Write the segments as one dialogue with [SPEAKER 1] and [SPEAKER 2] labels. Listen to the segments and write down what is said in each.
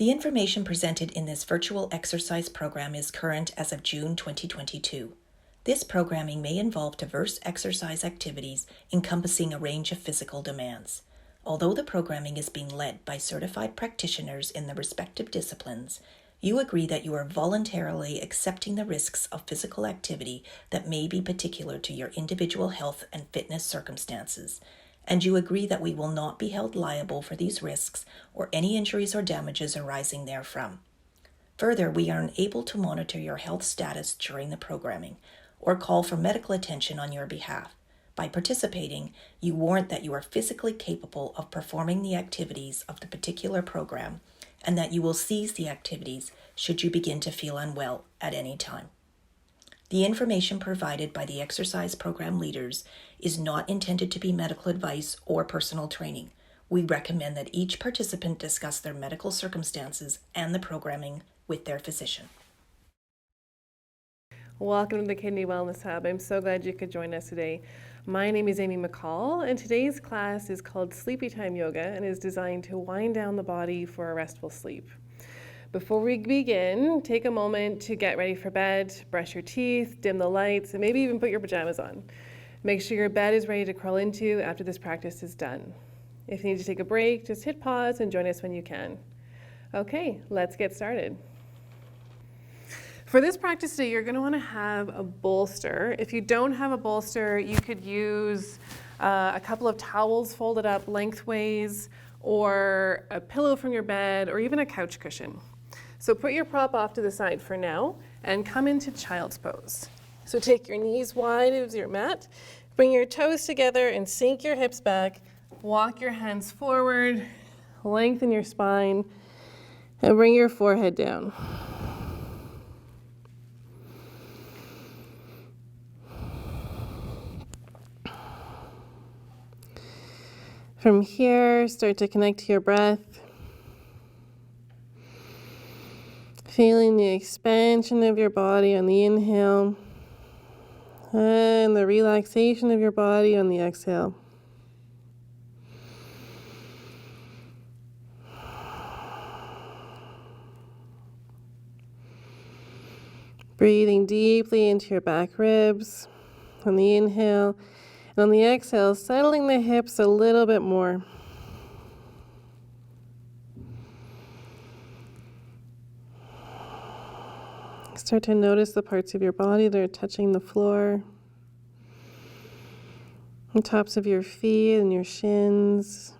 [SPEAKER 1] The information presented in this virtual exercise program is current as of June 2022. This programming may involve diverse exercise activities encompassing a range of physical demands. Although the programming is being led by certified practitioners in the respective disciplines, you agree that you are voluntarily accepting the risks of physical activity that may be particular to your individual health and fitness circumstances, and you agree that we will not be held liable for these risks or any injuries or damages arising therefrom. Further, we are unable to monitor your health status during the programming or call for medical attention on your behalf. By participating, you warrant that you are physically capable of performing the activities of the particular program and that you will cease the activities should you begin to feel unwell at any time. The information provided by the exercise program leaders is not intended to be medical advice or personal training. We recommend that each participant discuss their medical circumstances and the programming with their physician.
[SPEAKER 2] Welcome to the Kidney Wellness Hub. I'm so glad you could join us today. My name is Amy McCall, and today's class is called Sleepy Time Yoga and is designed to wind down the body for a restful sleep. Before we begin, take a moment to get ready for bed, brush your teeth, dim the lights, and maybe even put your pajamas on. Make sure your bed is ready to crawl into after this practice is done. If you need to take a break, just hit pause and join us when you can. Okay, let's get started. For this practice today, you're going to want to have a bolster. If you don't have a bolster, you could use a couple of towels folded up lengthways, or a pillow from your bed, or even a couch cushion. So put your prop off to the side for now and come into child's pose. So take your knees wide as your mat, bring your toes together and sink your hips back, walk your hands forward, lengthen your spine, and bring your forehead down. From here, start to connect to your breath, feeling the expansion of your body on the inhale and the relaxation of your body on the exhale. Breathing deeply into your back ribs on the inhale. And on the exhale, settling the hips a little bit more. Start to notice the parts of your body that are touching the floor, the tops of your feet and your shins,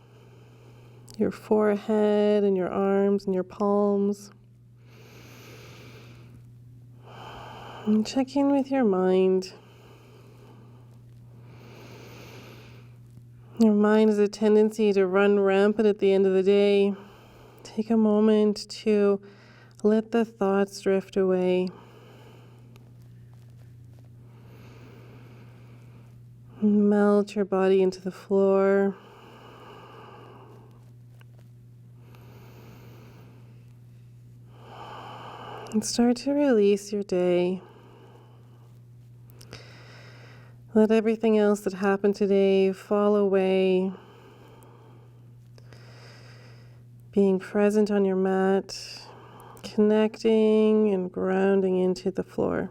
[SPEAKER 2] your forehead and your arms and your palms. And check in with your mind. Your mind has a tendency to run rampant at the end of the day. Take a moment to let the thoughts drift away. Melt your body into the floor. And start to release your day. Let everything else that happened today fall away. Being present on your mat, connecting and grounding into the floor.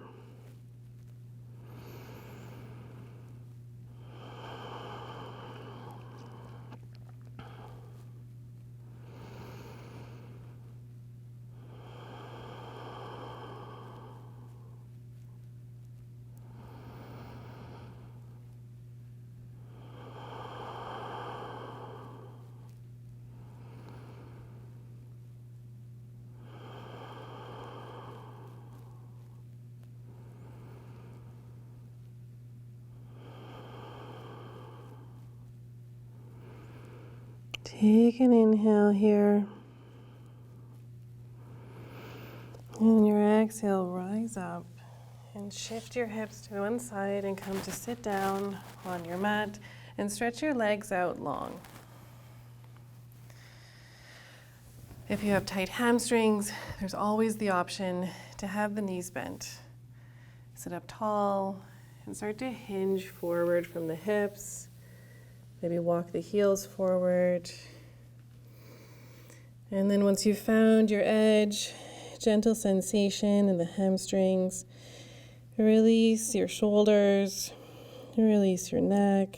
[SPEAKER 2] Take an inhale here. And your exhale, rise up and shift your hips to one side and come to sit down on your mat and stretch your legs out long. If you have tight hamstrings, there's always the option to have the knees bent. Sit up tall and start to hinge forward from the hips. Maybe walk the heels forward. And then once you've found your edge, gentle sensation in the hamstrings, release your shoulders, release your neck,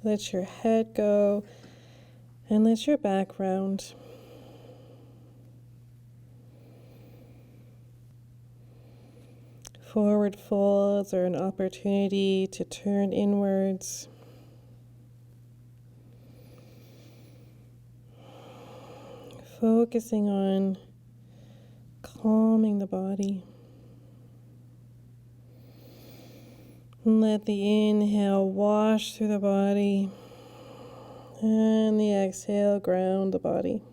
[SPEAKER 2] let your head go, and let your back round. Forward folds are an opportunity to turn inwards. Focusing on calming the body. Let the inhale wash through the body, and the exhale ground the body.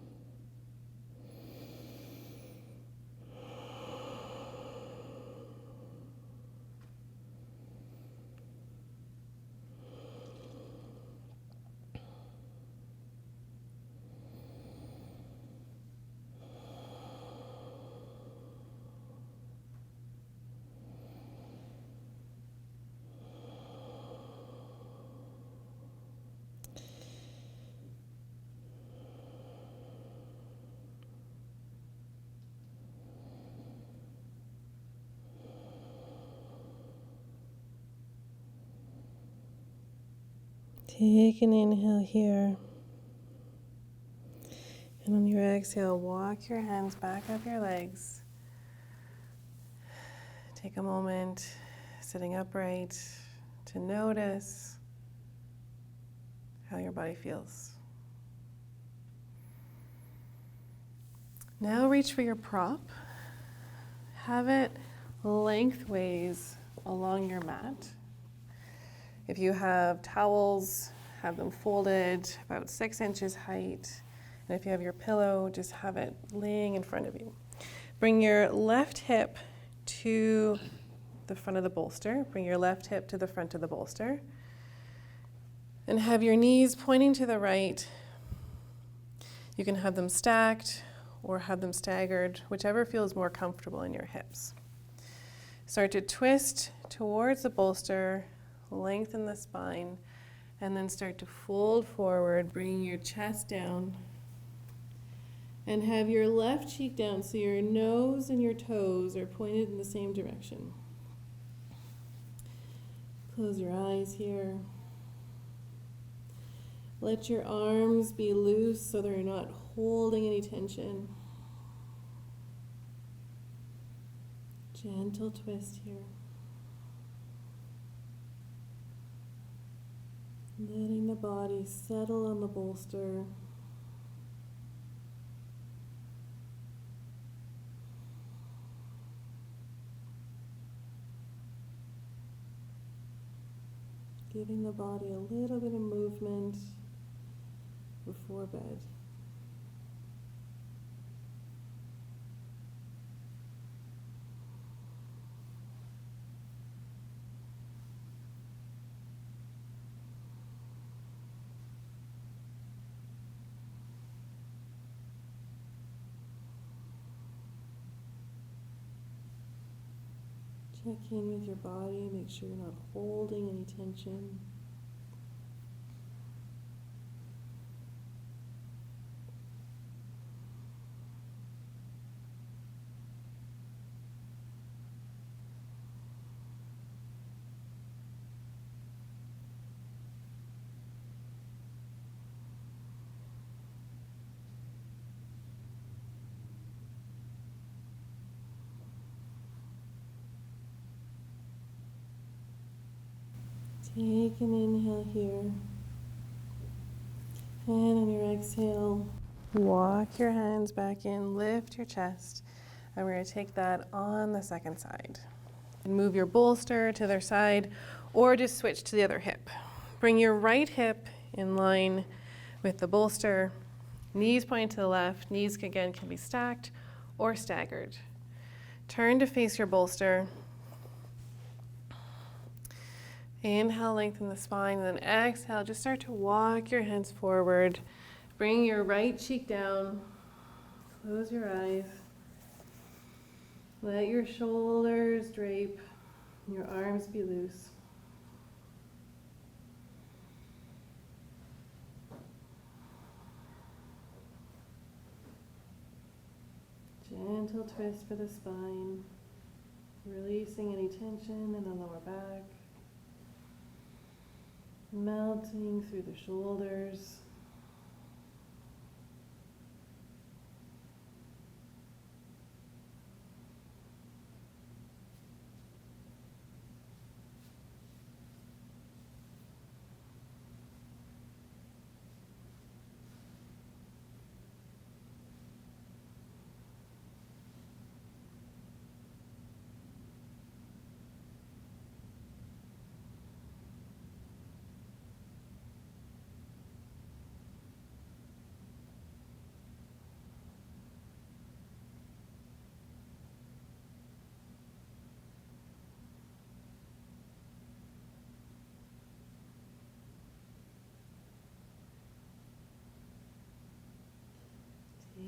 [SPEAKER 2] Take an inhale here. And on your exhale, walk your hands back up your legs. Take a moment, sitting upright, to notice how your body feels. Now reach for your prop. Have it lengthways along your mat. If you have towels, have them folded about 6 inches height. And if you have your pillow, just have it laying in front of you. Bring your left hip to the front of the bolster. Bring your left hip to the front of the bolster. And have your knees pointing to the right. You can have them stacked or have them staggered, whichever feels more comfortable in your hips. Start to twist towards the bolster, lengthen the spine, and then start to fold forward, bringing your chest down. And have your left cheek down so your nose and your toes are pointed in the same direction. Close your eyes here. Let your arms be loose so they're not holding any tension. Gentle twist here. Letting the body settle on the bolster. Giving the body a little bit of movement before bed. Check in with your body, make sure you're not holding any tension. Take an inhale here. And on your exhale, walk your hands back in, lift your chest. And we're going to take that on the second side. And move your bolster to the other side, or just switch to the other hip. Bring your right hip in line with the bolster. Knees pointing to the left. Knees again can be stacked or staggered. Turn to face your bolster. Inhale, lengthen the spine, and then exhale, just start to walk your hands forward. Bring your right cheek down. Close your eyes. Let your shoulders drape, your arms be loose. gentle twist for the spine, releasing any tension in the lower back, melting through the shoulders.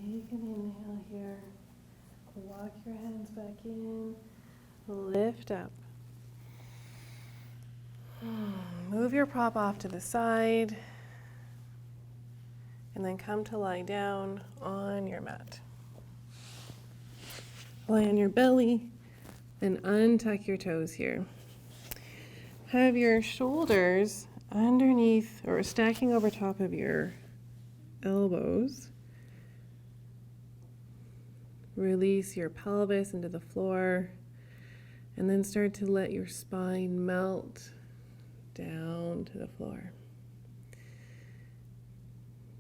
[SPEAKER 2] Take an inhale here. Walk your hands back in. Lift up. Move your prop off to the side. And then come to lie down on your mat. Lie on your belly and untuck your toes here. Have your shoulders underneath or stacking over top of your elbows. Release your pelvis into the floor, and then start to let your spine melt down to the floor.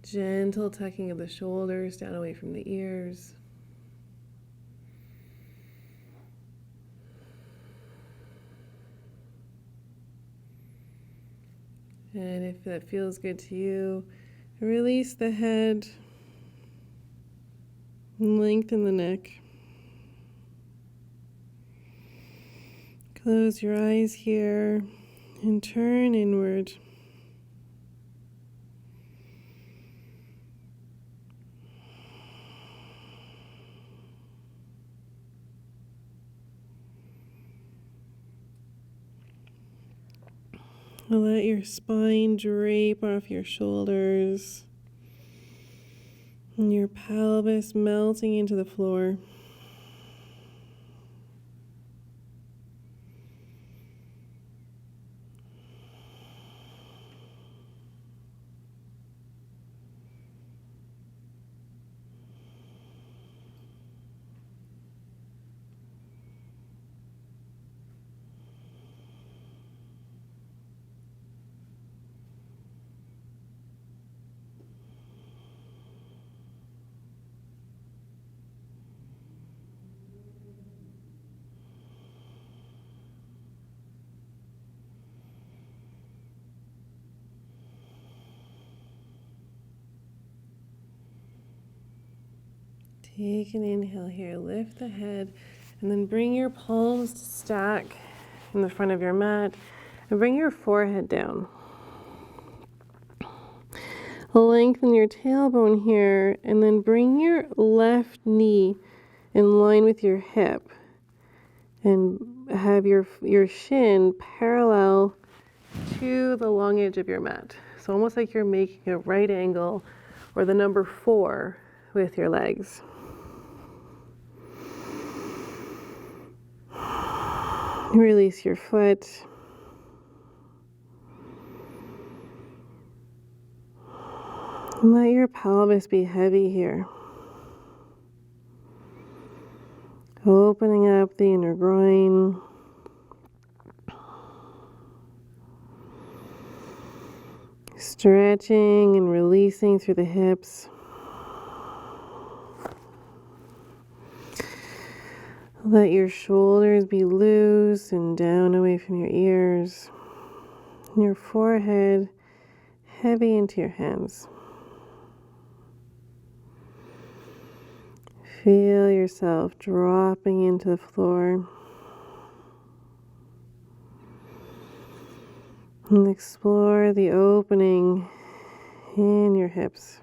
[SPEAKER 2] Gentle tucking of the shoulders down away from the ears. And if that feels good to you, release the head. Lengthen the neck. Close your eyes here and turn inward. Let your spine drape off your shoulders. And your pelvis melting into the floor. Take an inhale here, lift the head, and then bring your palms to stack in the front of your mat, and bring your forehead down. Lengthen your tailbone here, and then bring your left knee in line with your hip, and have your shin parallel to the long edge of your mat. So almost like you're making a right angle or the number 4 with your legs. Release your foot. Let your pelvis be heavy here. Opening up the inner groin. Stretching and releasing through the hips. Let your shoulders be loose and down away from your ears. Your forehead heavy into your hands. Feel yourself dropping into the floor. And explore the opening in your hips.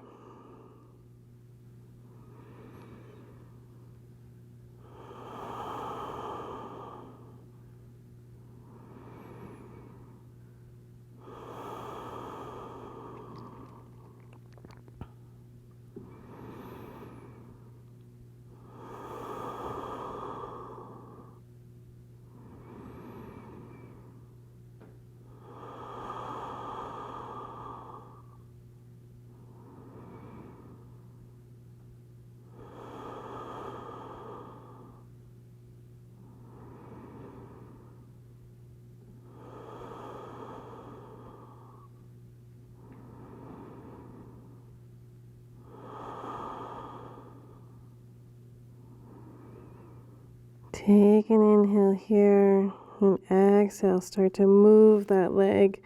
[SPEAKER 2] Take an inhale here and exhale. Start to move that leg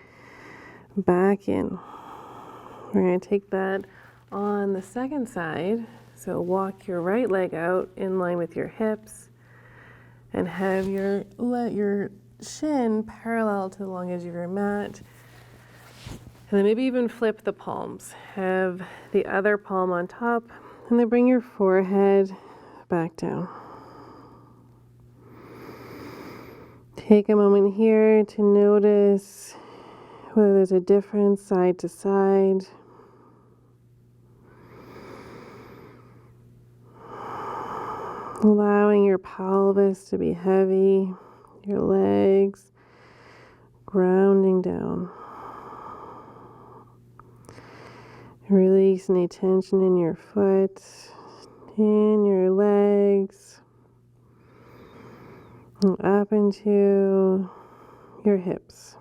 [SPEAKER 2] back in. We're going to take that on the second side. So walk your right leg out in line with your hips and have let your shin parallel to the long edge of your mat. And then maybe even flip the palms. Have the other palm on top and then bring your forehead back down. Take a moment here to notice whether there's a difference side to side. Allowing your pelvis to be heavy, your legs grounding down. Release any tension in your foot, in your legs, and up into your hips.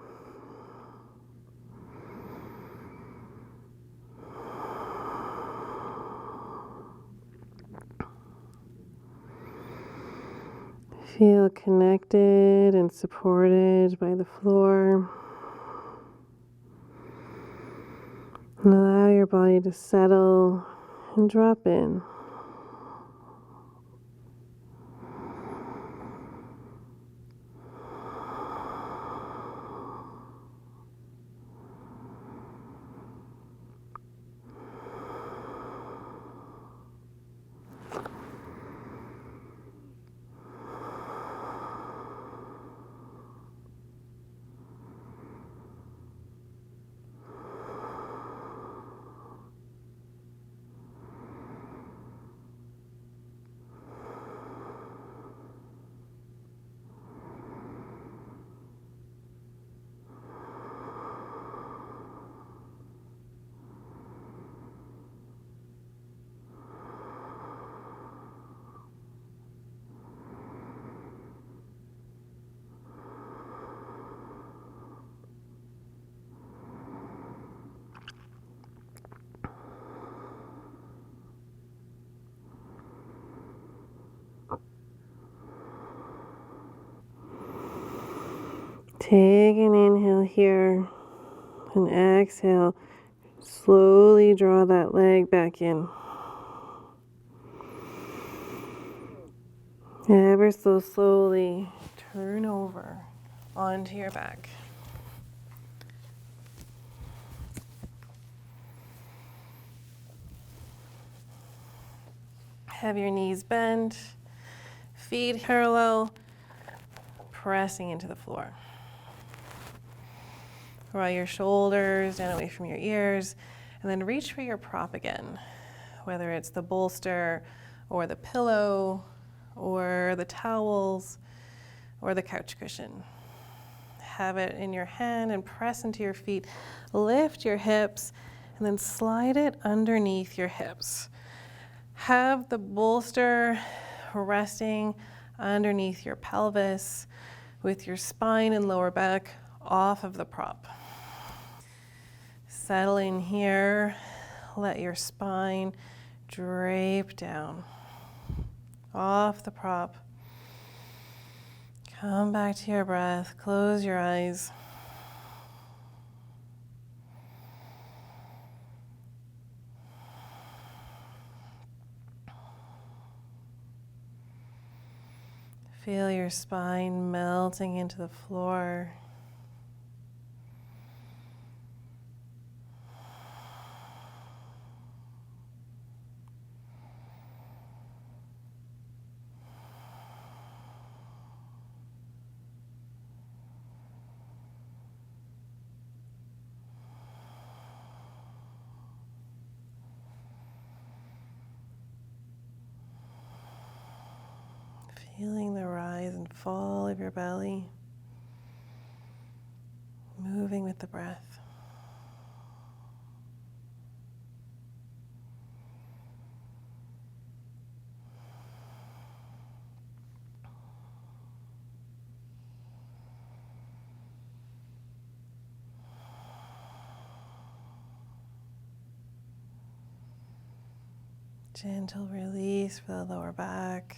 [SPEAKER 2] Feel connected and supported by the floor. And allow your body to settle and drop in. Take an inhale here and exhale. Slowly draw that leg back in. Ever so slowly turn over onto your back. Have your knees bent, feet parallel, pressing into the floor. Draw your shoulders down away from your ears, and then reach for your prop again, whether it's the bolster or the pillow or the towels or the couch cushion. Have it in your hand and press into your feet. Lift your hips and then slide it underneath your hips. Have the bolster resting underneath your pelvis with your spine and lower back off of the prop. Settle in here. Let your spine drape down off the prop. Come back to your breath. Close your eyes. Feel your spine melting into the floor. Feeling the rise and fall of your belly, moving with the breath. Gentle release for the lower back.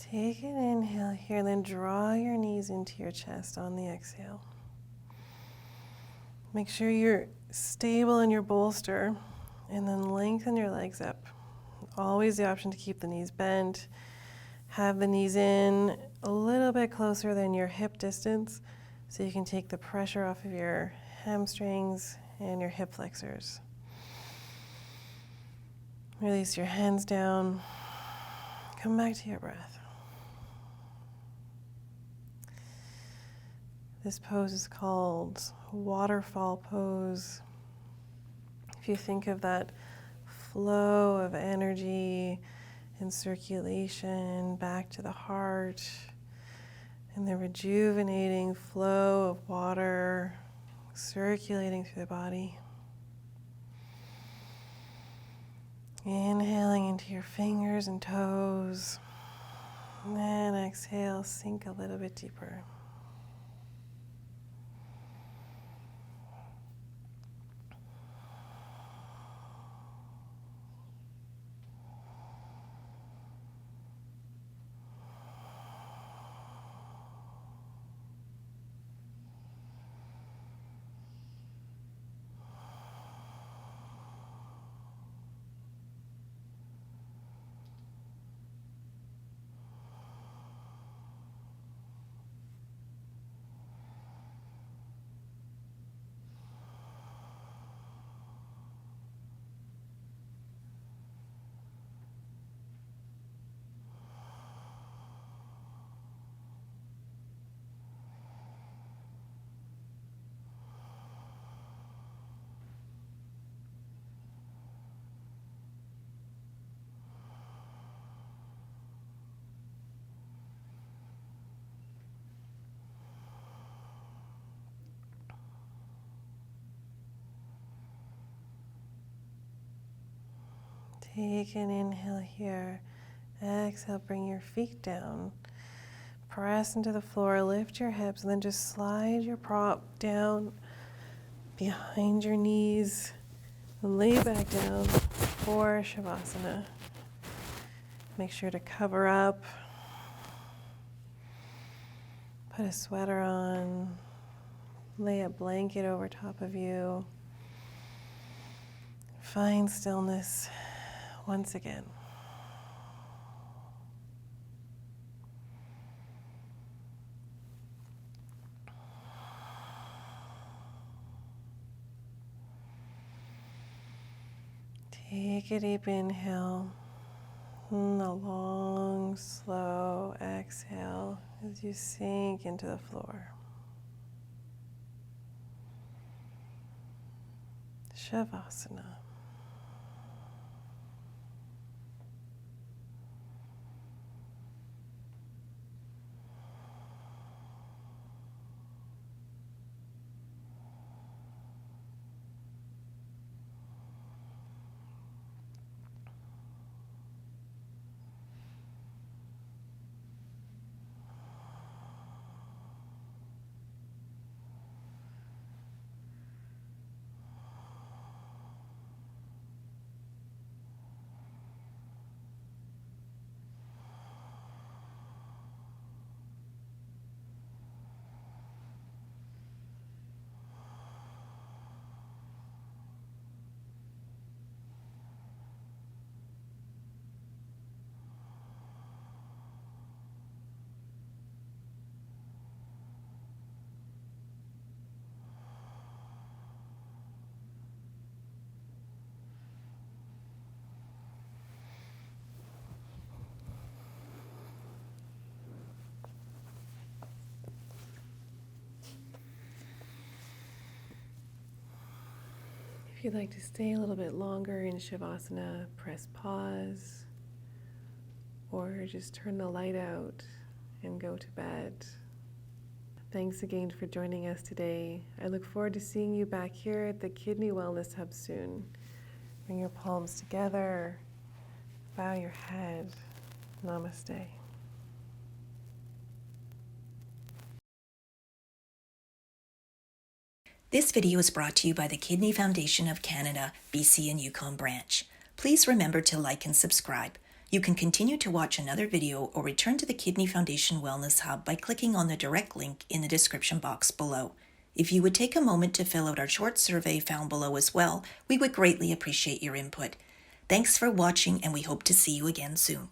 [SPEAKER 2] Take an inhale here, and then draw your knees into your chest on the exhale. Make sure you're stable in your bolster, and then lengthen your legs up. Always the option to keep the knees bent. Have the knees in a little bit closer than your hip distance so you can take the pressure off of your hamstrings and your hip flexors. Release your hands down. Come back to your breath. This pose is called waterfall pose. If you think of that flow of energy and circulation back to the heart, and the rejuvenating flow of water circulating through the body. Inhaling into your fingers and toes, and exhale, sink a little bit deeper. Take an inhale here. Exhale, bring your feet down. Press into the floor, lift your hips, and then just slide your prop down behind your knees. And lay back down for Shavasana. Make sure to cover up. Put a sweater on. Lay a blanket over top of you. Find stillness once again. Take a deep inhale and a long, slow exhale as you sink into the floor. Shavasana. If you'd like to stay a little bit longer in Shavasana, press pause, or just turn the light out and go to bed. Thanks again for joining us today. I look forward to seeing you back here at the Kidney Wellness Hub soon. Bring your palms together, bow your head. Namaste.
[SPEAKER 1] This video is brought to you by the Kidney Foundation of Canada, BC and Yukon branch. Please remember to like and subscribe. You can continue to watch another video or return to the Kidney Foundation Wellness Hub by clicking on the direct link in the description box below. If you would take a moment to fill out our short survey found below as well, we would greatly appreciate your input. Thanks for watching, and we hope to see you again soon.